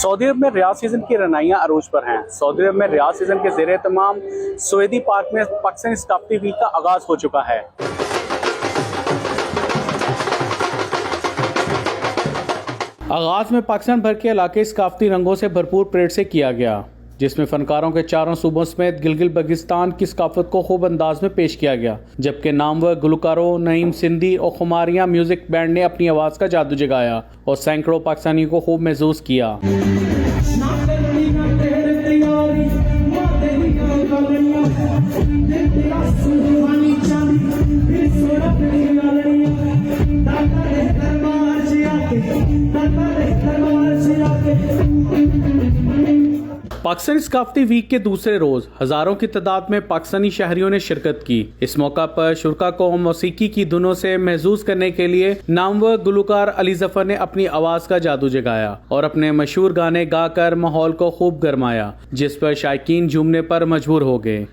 Saudi अरब में Riyadh season की रनाइयां अरूज पर हैं। सऊदी अरब में रियाद सीजन के ज़ेरे तमाम सऊदी पार्क में पाकिस्तानी सकाफती वीक का आगाज हो चुका है। आगाज में पाकिस्तान भर के इलाके सकाफती रंगों से भरपूर परेड से किया गया, जिसमें फनकारों के चारों सूबों समेत गिलगित बल्तिस्तान की सकाफत को खूब अंदाज में पेश किया गया, जबकि नामवर गुलकारों नईम सिंधी और खुमारियां म्यूजिक बैंड ने अपनी आवाज़ का जादू जगाया और सैकड़ों पाकिस्तानियों को खूब महसूस किया। पाकिस्तानी सकाफती वीक के दूसरे रोज हजारों की तादाद में पाकिस्तानी शहरियों ने शिरकत की। इस मौका पर शुरका को मौसीकी की धुनों से महसूस करने के लिए नामवर गुलकार अली जफर ने अपनी आवाज का जादू जगाया और अपने मशहूर गाने गाकर माहौल को खूब गरमाया, जिस पर शायकीन झूमने पर मजबूर हो गए।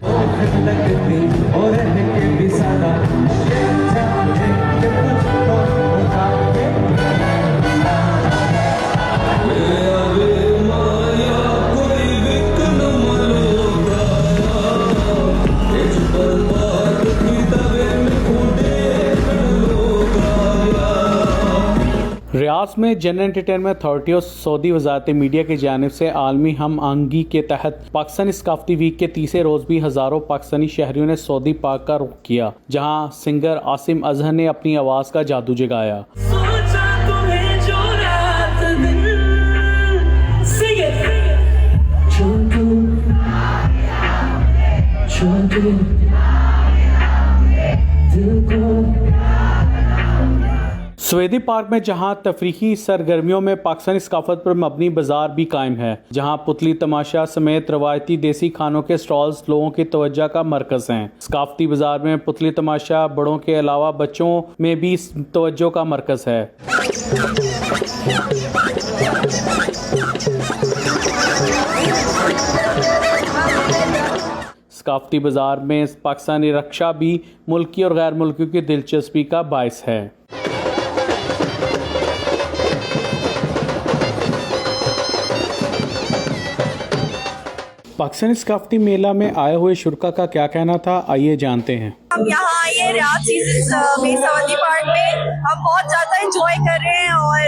रियाद में जनरल एंटरटेनमेंट अथॉरिटी और सऊदी वजारत मीडिया की जानिब से आलमी हम आहंगी के तहत पाकिस्तानी सकाफती वीक के तीसरे रोज भी हजारों पाकिस्तानी शहरियों ने सऊदी पार्क का रुख किया, जहां सिंगर आसिम अजहर ने अपनी आवाज का जादू जगाया। सऊदी पार्क में जहां तफरीही सरगर्मियों में पाकिस्तानी सकाफत पर मबनी बाजार भी कायम है, जहां पुतली तमाशा समेत रवायती देसी खानों के स्टॉल्स लोगों की तवज्जो का मरकज हैं। सकाफती बाजार में पुतली तमाशा बड़ों के अलावा बच्चों में भी तवज्जो का मरकज है। सकाफती बाजार में पाकिस्तानी रक्षा भी मुल्की और गैर मुल्कियों की दिलचस्पी का बायस है। पाकिस्तानी सकाफती मेला में आए हुए शुरका का क्या कहना था, आइए जानते हैं। हम यहाँ ये रियाद सीजन में सऊदी पार्क में हम बहुत ज़्यादा एंजॉय कर रहे हैं और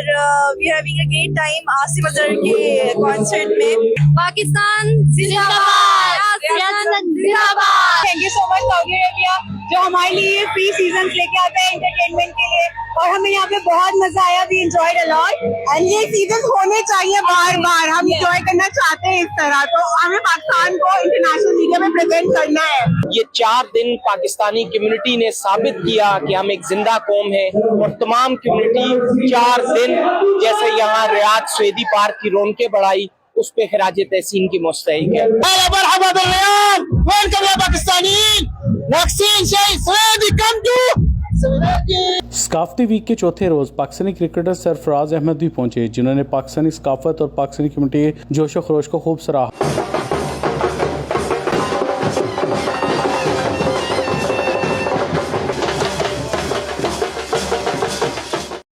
we having a great time Asim Azhar के कॉन्सर्ट में। पाकिस्तान जिंदाबाद, जिंदाबाद। Thank you so much Saudi Arabia जो हमारे लिए फ्री सीजन लेके आता है एंटरटेनमेंट के लिए, और हमें यहाँ पे बहुत मजा आया। We enjoyed a lot and ये सीजन होने चाहिए बार बार। हम एंजॉय करना चाहते हैं इस तरह, तो हमें पाकिस्तान को इंटरनेशनल मीडिया में प्रेजेंट करना है। ये 4 दिन पाकिस्तानी कम्युनिटी ने साबित किया कि हम एक जिंदा कौम है और तमाम कम्युनिटी 4 दिन जैसे यहाँ रियाद सऊदी पार्क की रौनकें बढ़ाई, उस पे खिराज तहसीन की मुस्तहिक है। सकाफती वीक के चौथे रोज पाकिस्तानी क्रिकेटर सरफराज अहमद भी पहुंचे, जिन्होंने पाकिस्तानी सकाफत और पाकिस्तानी कम्युनिटी के जोशो खरोश को खूब सराहा।